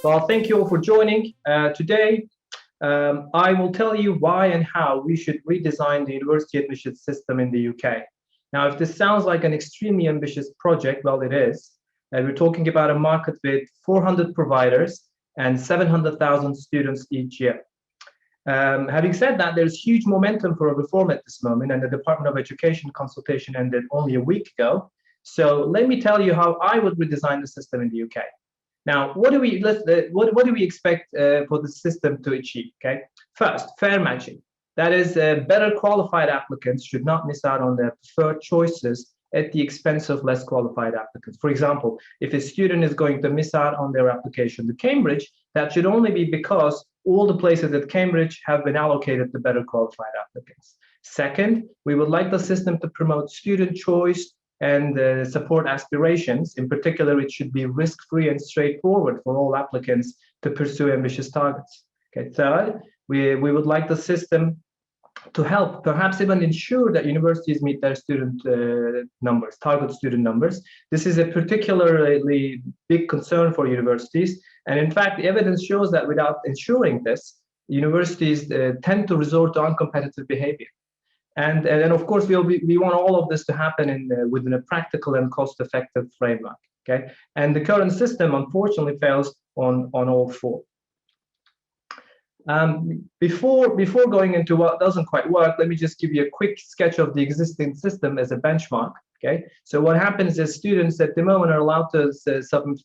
Well, thank you all for joining. Today, I will tell you why and how we should redesign the university admissions system in the UK. Now, if this sounds like an extremely ambitious project, well, it is. We're talking about a market with 400 providers and 700,000 students each year. Having said that, there's huge momentum for a reform at this moment, and the Department of Education consultation ended only a week ago. So let me tell you how I would redesign the system in the UK. Now, what do we expect for the system to achieve? Okay, first, fair matching. That is, better qualified applicants should not miss out on their preferred choices at the expense of less qualified applicants. For example, if a student is going to miss out on their application to Cambridge, that should only be because all the places at Cambridge have been allocated to better qualified applicants. Second, we would like the system to promote student choice and support aspirations. In particular, it should be risk-free and straightforward for all applicants to pursue ambitious targets. Okay. Third, we would like the system to help, perhaps even ensure that universities meet their student numbers, target student numbers. This is a particularly big concern for universities. And in fact, the evidence shows that without ensuring this, universities tend to resort to uncompetitive behavior. And then, of course, we want all of this to happen within a practical and cost-effective framework. Okay, and the current system, unfortunately, fails on all four. Before going into what doesn't quite work, let me just give you a quick sketch of the existing system as a benchmark. Okay, so what happens is students at the moment are allowed to submit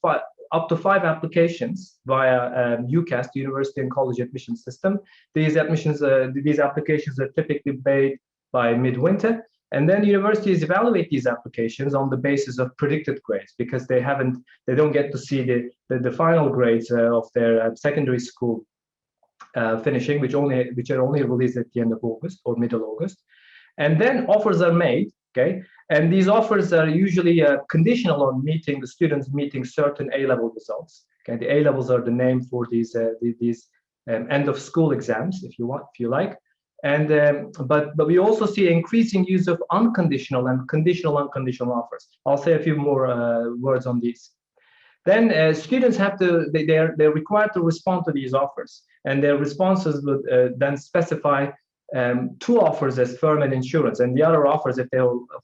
up to 5 applications via UCAS, the University and College Admission System. These applications are typically made by midwinter, and then universities evaluate these applications on the basis of predicted grades, because they don't get to see the final grades of their secondary school finishing, which are only released at the end of August or middle August. And then offers are made. Okay, and these offers are usually conditional on the students meeting certain A-level results. Okay, the A-levels are the name for these end of school exams, if you like. And but we also see increasing use of unconditional and conditional unconditional offers. I'll say a few more words on these. Then students they're required to respond to these offers, and their responses would then specify 2 offers as firm and insurance, and the other offers, if they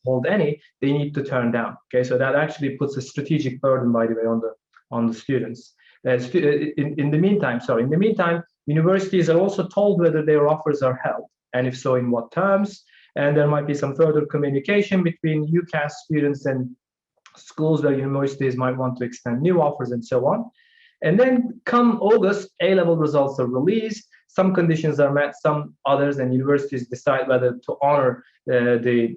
hold any, they need to turn down. Okay, so that actually puts a strategic burden, by the way, on the students. In the meantime, universities are also told whether their offers are held, and if so, in what terms. And there might be some further communication between UCAS students and schools where universities might want to extend new offers and so on. And then come August, A-level results are released. Some conditions are met, some others, and universities decide whether to honor the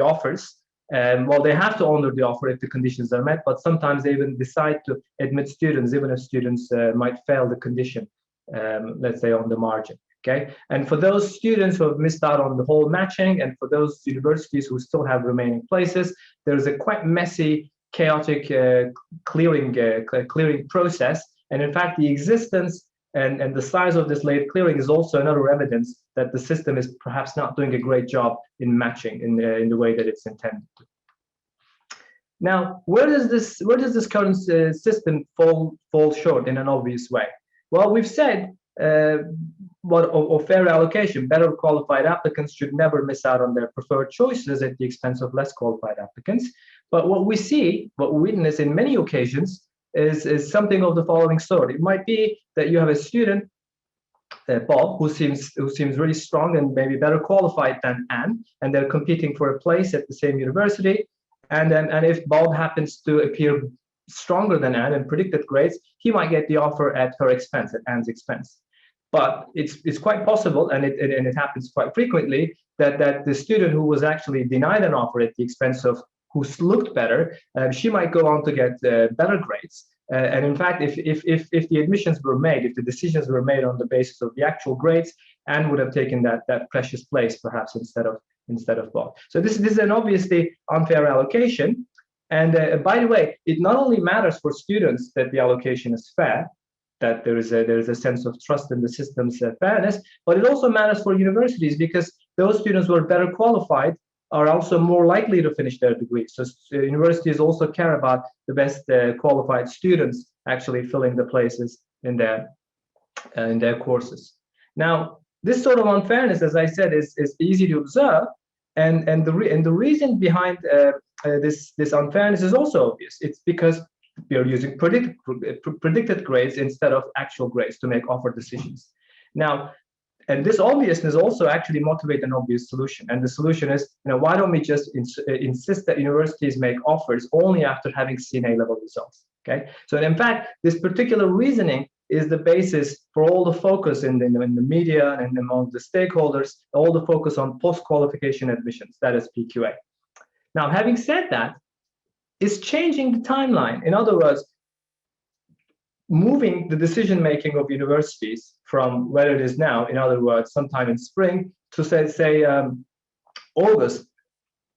offers. Well, they have to honor the offer if the conditions are met, but sometimes they even decide to admit students, even if students might fail the condition, let's say on the margin. Okay, and for those students who have missed out on the whole matching, and for those universities who still have remaining places, there's a quite messy, chaotic clearing process. And in fact, the existence and the size of this late clearing is also another evidence that the system is perhaps not doing a great job in matching in the way that it's intended to. Now, where does this current system fall short in an obvious way? Well, we've said fair allocation, better qualified applicants should never miss out on their preferred choices at the expense of less qualified applicants. But what we witness in many occasions is something of the following sort. It might be that you have a student, Bob, who seems really strong and maybe better qualified than Anne, and they're competing for a place at the same university. And if Bob happens to appear stronger than Anne in predicted grades, he might get the offer at her expense, at Anne's expense. But it's quite possible, and it happens quite frequently, that the student who was actually denied an offer at the expense of who looked better, she might go on to get better grades. And in fact, if the admissions were made, if the decisions were made on the basis of the actual grades, Anne would have taken that precious place perhaps instead of Bob. So this is an obviously unfair allocation. And by the way, it not only matters for students that the allocation is fair, that there is a sense of trust in the system's fairness, but it also matters for universities, because those students who are better qualified are also more likely to finish their degree. So universities also care about the best qualified students actually filling the places in their courses. Now, this sort of unfairness, as I said, is easy to observe, and the reason behind this unfairness is also obvious. It's because we are using predicted grades instead of actual grades to make offer decisions. Now, and this obviousness also actually motivates an obvious solution. And the solution is, why don't we just insist that universities make offers only after having seen A-level results? Okay. So in fact, this particular reasoning is the basis for all the focus in the media and among the stakeholders, all the focus on post-qualification admissions, that is PQA. Now, having said that, it's changing the timeline. In other words, moving the decision-making of universities from where it is now, in other words, sometime in spring, to say August,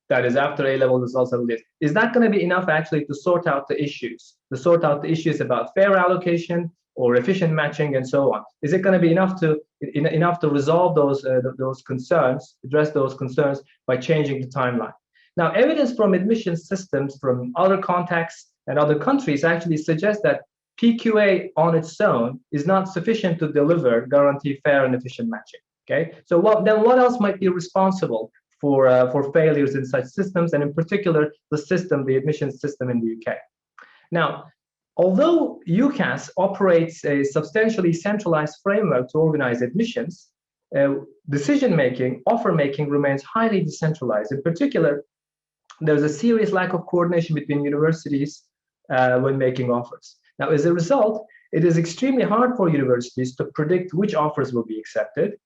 that is after A-level results are released, is that going to be enough actually to sort out the issues? To sort out the issues about fair allocation or efficient matching and so on? Is it going to be enough to resolve those concerns, address those concerns by changing the timeline? Now, evidence from admission systems from other contexts and other countries actually suggests that PQA on its own is not sufficient to guarantee fair and efficient matching. Okay, so what else might be responsible for failures in such systems, and in particular the admissions system in the UK? Now, although UCAS operates a substantially centralized framework to organize admissions, decision-making, offer-making remains highly decentralized. In particular, there's a serious lack of coordination between universities when making offers. Now, as a result, it is extremely hard for universities to predict which offers will be accepted.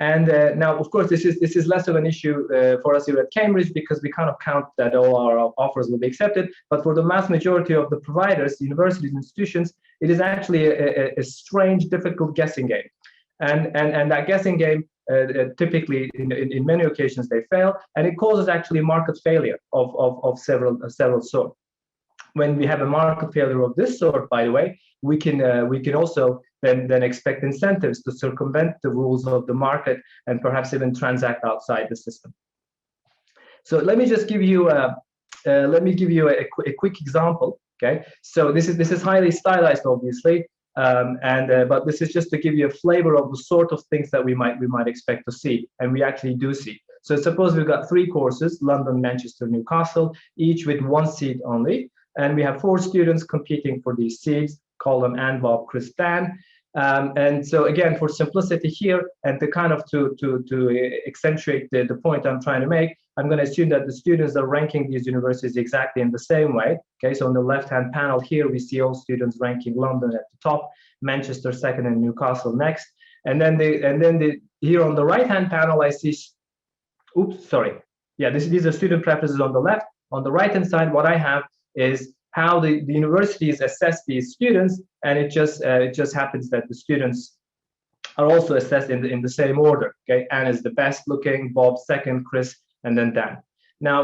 And now, of course, this is less of an issue for us here at Cambridge, because we kind of count that all our offers will be accepted. But for the vast majority of the providers, universities, institutions, it is actually a strange, difficult guessing game. And that guessing game, typically, in many occasions, they fail, and it causes actually market failure of several sorts. When we have a market failure of this sort, by the way, we can also then expect incentives to circumvent the rules of the market and perhaps even transact outside the system. So let me just give you a quick example. Okay, so this is highly stylized, obviously, but this is just to give you a flavor of the sort of things that we might expect to see, and we actually do see. So suppose we've got 3 courses: London, Manchester, Newcastle, each with 1 seat only. And we have 4 students competing for these seats. Call them Anne, Bob, Chris, Dan. And so again, for simplicity here, and to kind of to accentuate the point I'm trying to make, I'm going to assume that the students are ranking these universities exactly in the same way. Okay, so on the left-hand panel here, we see all students ranking London at the top, Manchester second, and Newcastle next. And then here on the right-hand panel, I see. Oops, sorry. Yeah, these are student preferences on the left. On the right-hand side, what I have is how the universities assess these students, and it just happens that the students are also assessed in the same order. Okay, Anne is the best looking, Bob second, Chris, and then Dan. Now,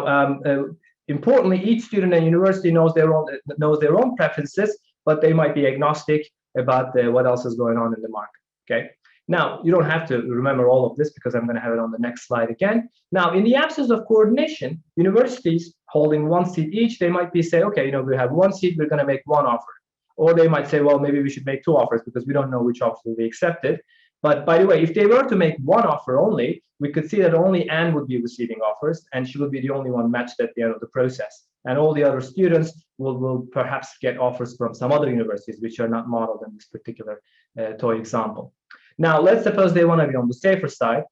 importantly, each student and university knows their own preferences, but they might be agnostic about what else is going on in the market. Okay. Now, you don't have to remember all of this because I'm going to have it on the next slide again. Now, in the absence of coordination, universities holding 1 seat each, they might say, okay, we have 1 seat, we're going to make 1 offer. Or they might say, well, maybe we should make 2 offers because we don't know which offer will be accepted. But by the way, if they were to make 1 offer only, we could see that only Anne would be receiving offers, and she would be the only one matched at the end of the process. And all the other students will perhaps get offers from some other universities, which are not modeled in this particular toy example. Now, let's suppose they want to be on the safer side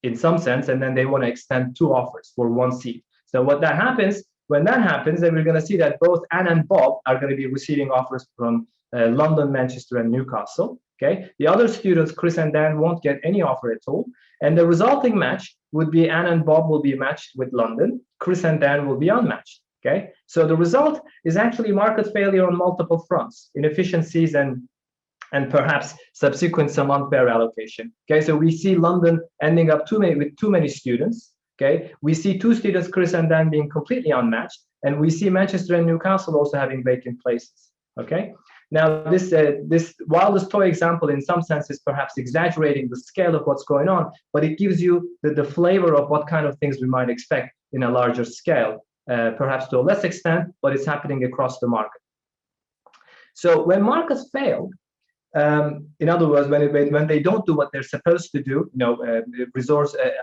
in some sense, and then they want to extend 2 offers for 1 seat. So when that happens, then we're going to see that both Anne and Bob are going to be receiving offers from London, Manchester, and Newcastle. Okay, the other students, Chris and Dan, won't get any offer at all. And the resulting match would be Anne and Bob will be matched with London. Chris and Dan will be unmatched. Okay, so the result is actually market failure on multiple fronts, inefficiencies and perhaps subsequent some unfair allocation. Okay, so we see London ending up with too many students. Okay, we see 2 students, Chris and Dan, being completely unmatched, and we see Manchester and Newcastle also having vacant places. Okay, now while this toy example in some sense is perhaps exaggerating the scale of what's going on, but it gives you the flavor of what kind of things we might expect in a larger scale, perhaps to a less extent, but it's happening across the market. So when markets fail, in other words, when they don't do what they're supposed to do,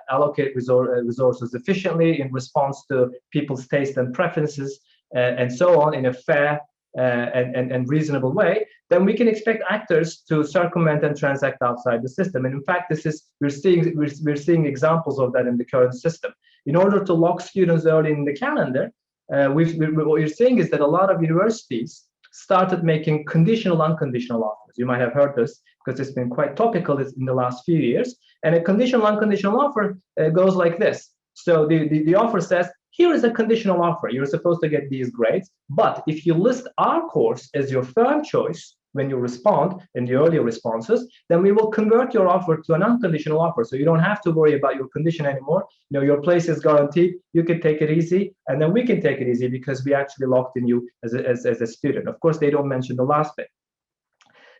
allocate resources efficiently in response to people's taste and preferences, and so on, in a fair and reasonable way, then we can expect actors to circumvent and transact outside the system. And in fact, we're seeing examples of that in the current system. In order to lock students early in the calendar, what we're seeing is that a lot of universities started making conditional, unconditional offers. You might have heard this because it's been quite topical in the last few years. And a conditional, unconditional offer goes like this. So the offer says, here is a conditional offer. You're supposed to get these grades, but if you list our course as your firm choice when you respond in the earlier responses, then we will convert your offer to an unconditional offer. So you don't have to worry about your condition anymore. Your place is guaranteed. You can take it easy, and then we can take it easy because we actually locked in you as a student. Of course, they don't mention the last bit.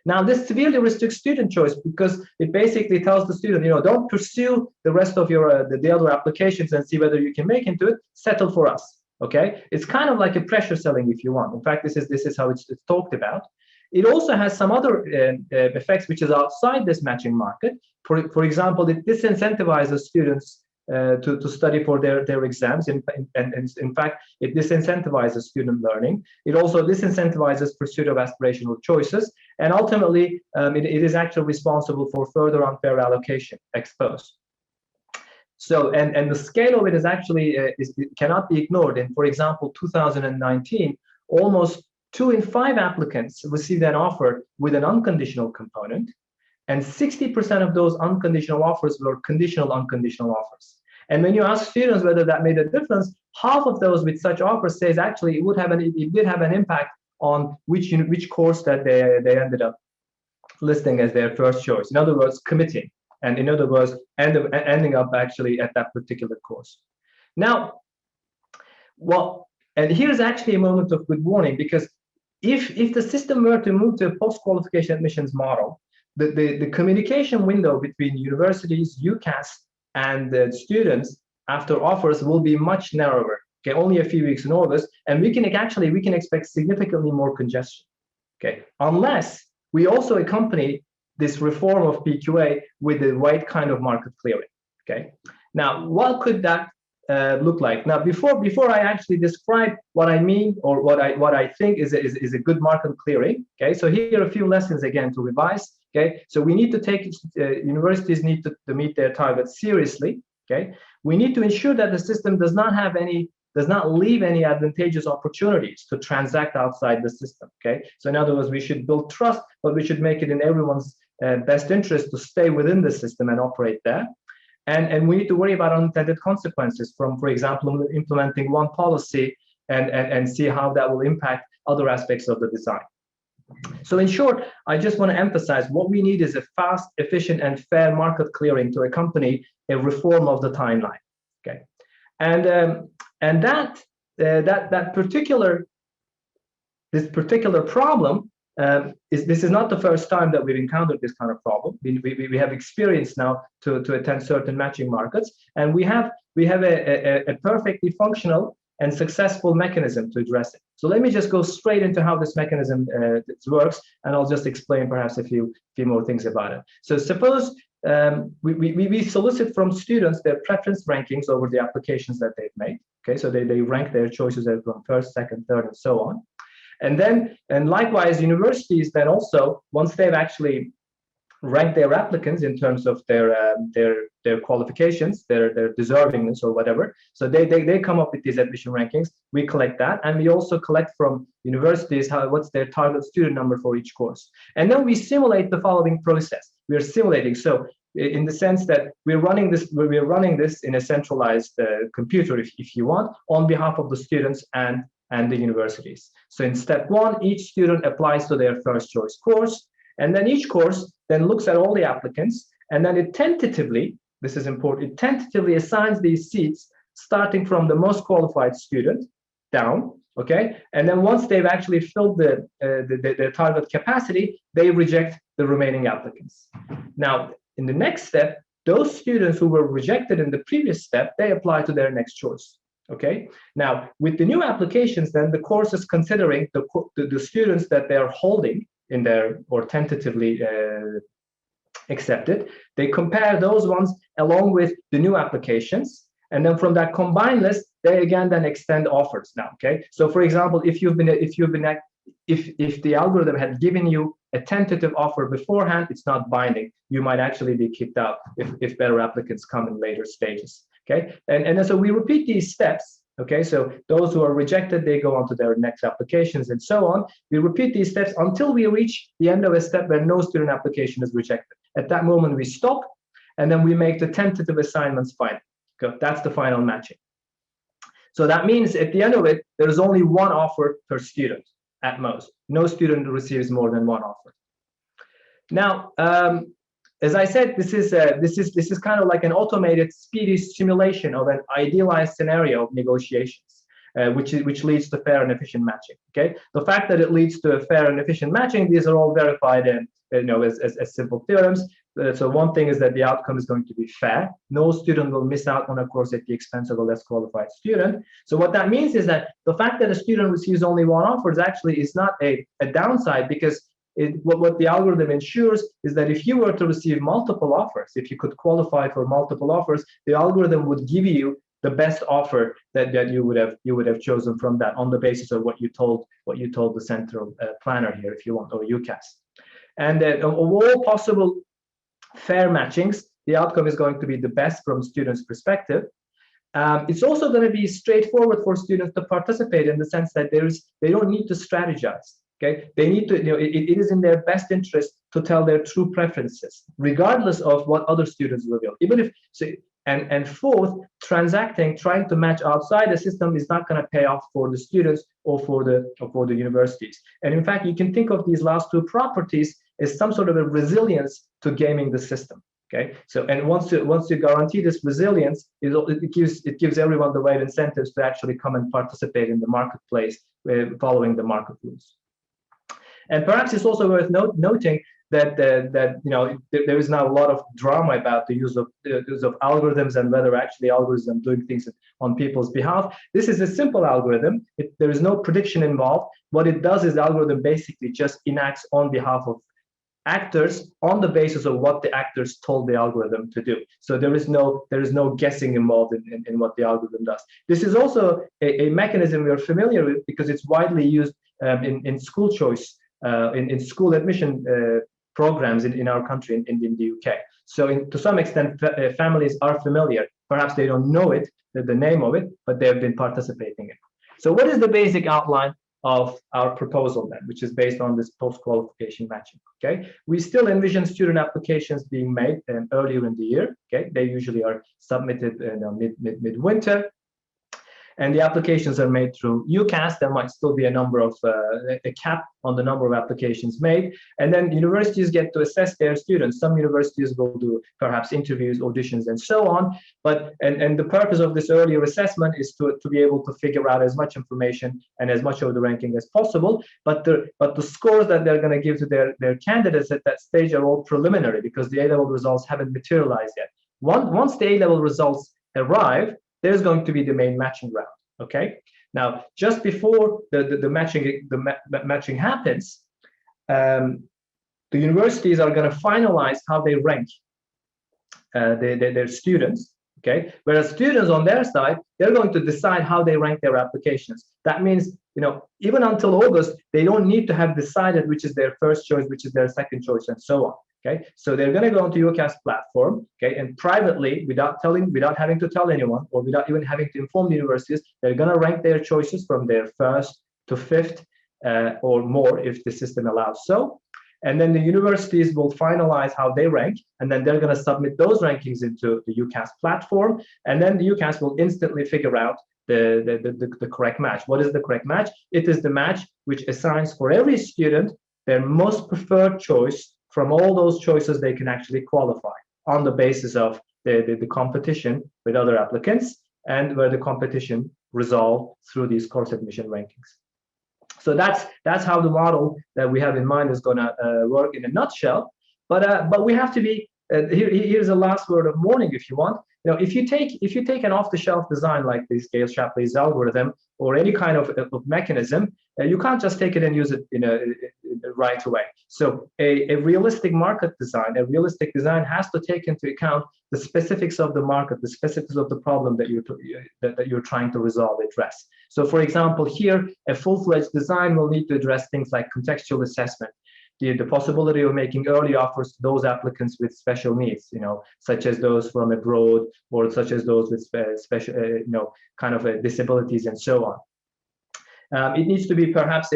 Now, this severely restricts student choice because it basically tells the student, don't pursue the rest of your the other applications and see whether you can make into it. Settle for us. Okay, it's kind of like a pressure selling, if you want. In fact, this is how it's talked about. It also has some other effects which is outside this matching market. For example, it disincentivizes students to study for their exams. And in fact, it disincentivizes student learning. It also disincentivizes pursuit of aspirational choices. And ultimately, it is actually responsible for further unfair allocation ex post. So, and the scale of it is actually it cannot be ignored. In, for example, 2019, almost 2 in 5 applicants received an offer with an unconditional component, and 60% of those unconditional offers were conditional, unconditional offers. And when you ask students whether that made a difference, half of those with such offers says actually it did have an impact on which course that they ended up listing as their first choice. In other words, committing, and in other words, ending up actually at that particular course. Now, and here's actually a moment of good warning, because if the system were to move to a post-qualification admissions model, the communication window between universities, UCAS, and the students after offers will be much narrower. Okay, only a few weeks in August, and we can expect significantly more congestion. Okay, unless we also accompany this reform of PQA with the right kind of market clearing. Okay, now what could that look like? Now, before I actually describe what I mean or what I think is a good market clearing. Okay, so here are a few lessons again to revise. Okay, so we need to take universities need to meet their targets seriously. Okay, we need to ensure that the system does not leave any advantageous opportunities to transact outside the system. Okay, so in other words, we should build trust, but we should make it in everyone's best interest to stay within the system and operate there. And we need to worry about unintended consequences from, for example, implementing one policy and see how that will impact other aspects of the design. So in short, I just want to emphasize what we need is a fast, efficient, and fair market clearing to accompany a reform of the timeline. Okay, and this particular problem this is not the first time that we've encountered this kind of problem. We have experience now to attend certain matching markets, and we have a perfectly functional and successful mechanism to address it. So let me just go straight into how this mechanism works, and I'll just explain perhaps a few more things about it. So suppose we solicit from students their preference rankings over the applications that they've made. Okay, so they rank their choices from first, second, third, and so on. And likewise, universities then also, once they've actually ranked their applicants in terms of their qualifications, their deservingness or whatever, so they come up with these admission rankings. We collect that, and we also collect from universities what's their target student number for each course. And then we simulate the following process. We are simulating, so in the sense that we're running this in a centralized computer, if you want, on behalf of the students and the universities. So in step 1, each student applies to their first choice course, and then each course then looks at all the applicants, and then it tentatively, this is important, it tentatively assigns these seats starting from the most qualified student down, okay? And then once they've actually filled their target capacity, they reject the remaining applicants. Now, in the next step, those students who were rejected in the previous step, they apply to their next choice. Okay. Now, with the new applications, then the course is considering the students that they're holding in their, or tentatively accepted. They compare those ones along with the new applications. And then from that combined list, they again then extend offers now. Okay. So for example, if the algorithm had given you a tentative offer beforehand, it's not binding. You might actually be kicked out if better applicants come in later stages. Okay, and so we repeat these steps. Okay, so those who are rejected, they go on to their next applications and so on. We repeat these steps until we reach the end of a step where no student application is rejected. At that moment, we stop, and then we make the tentative assignments final. Okay, that's the final matching. So that means at the end of it, there is only one offer per student at most. No student receives more than one offer. Now, as I said, this is kind of like an automated, speedy simulation of an idealized scenario of negotiations, which leads to fair and efficient matching. Okay, the fact that it leads to a fair and efficient matching, these are all verified and as simple theorems. So one thing is that the outcome is going to be fair. No student will miss out on a course at the expense of a less qualified student. So what that means is that the fact that a student receives only one offer is not a downside, because what the algorithm ensures is that if you were to receive multiple offers, if you could qualify for multiple offers, the algorithm would give you the best offer that you would have chosen from that, on the basis of what you told the central planner here, if you want, or UCAS. And of all possible fair matchings, the outcome is going to be the best from students' perspective. It's also going to be straightforward for students to participate, in the sense that they don't need to strategize. Okay, they need to, it is in their best interest to tell their true preferences, regardless of what other students reveal. Even if, so, and fourth, trying to match outside the system is not going to pay off for the students or for the universities. And in fact, you can think of these last two properties as some sort of a resilience to gaming the system. Okay, so and once you guarantee this resilience, it gives everyone the right incentives to actually come and participate in the marketplace, following the market rules. And perhaps it's also worth noting that there is now a lot of drama about the use of algorithms, and whether actually algorithms are doing things on people's behalf. This is a simple algorithm. There is no prediction involved. What it does is the algorithm basically just enacts on behalf of actors on the basis of what the actors told the algorithm to do. So there is no guessing involved in what the algorithm does. This is also a mechanism we are familiar with, because it's widely used in school choice. In school admission programs in our country, in the UK. So to some extent, families are familiar. Perhaps they don't know it, the name of it, but they have been participating in it. So what is the basic outline of our proposal then, which is based on this post-qualification matching? Okay, we still envision student applications being made earlier in the year. Okay, they usually are submitted mid-winter. And the applications are made through UCAS. There might still be a number of a cap on the number of applications made, and then universities get to assess their students. Some universities will do perhaps interviews, auditions, and so on. But and the purpose of this earlier assessment is to be able to figure out as much information and as much of the ranking as possible. But the scores that they're going to give to their candidates at that stage are all preliminary, because the A-level results haven't materialized yet. Once the A-level results arrive, there's going to be the main matching round. Okay. Now, just before the matching happens, the universities are going to finalize how they rank their students. Okay. Whereas students on their side, they're going to decide how they rank their applications. That means, even until August, they don't need to have decided which is their first choice, which is their second choice, and so on. Okay, so they're going to go onto UCAS platform, okay, and privately, without having to tell anyone, or without even having to inform the universities, they're going to rank their choices from their first to fifth or more, if the system allows so. And then the universities will finalize how they rank, and then they're going to submit those rankings into the UCAS platform, and then the UCAS will instantly figure out the correct match. What is the correct match? It is the match which assigns for every student their most preferred choice from all those choices they can actually qualify, on the basis of the competition with other applicants, and where the competition resolved through these course admission rankings. So that's how the model that we have in mind is going to work in a nutshell. But we have to be here's a last word of warning, if you want. if you take an off-the-shelf design like this Gale Shapley's algorithm or any kind of mechanism, you can't just take it and use it right away. So a realistic market design, a realistic design has to take into account the specifics of the market, the specifics of the problem that you're trying to resolve, address. So for example, here, a full-fledged design will need to address things like contextual assessment, the possibility of making early offers to those applicants with special needs, such as those from abroad or such as those with special, kind of disabilities and so on. It needs to be perhaps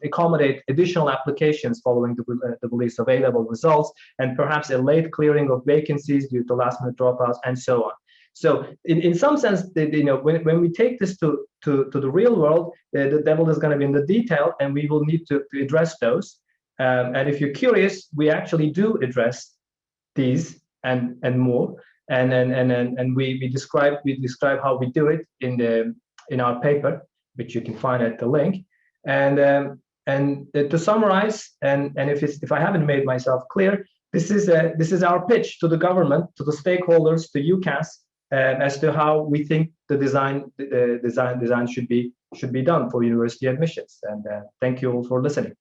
accommodate additional applications following the release of A-level results, and perhaps a late clearing of vacancies due to last-minute dropouts, and so on. So, in some sense, when we take this to the real world, the devil is going to be in the detail, and we will need to address those. And if you're curious, we actually do address these and more, and we describe how we do it in our paper, which you can find at the link. And to summarize, and if I haven't made myself clear, this is our pitch to the government, to the stakeholders, to UCAS, as to how we think the design should be done for university admissions. And thank you all for listening.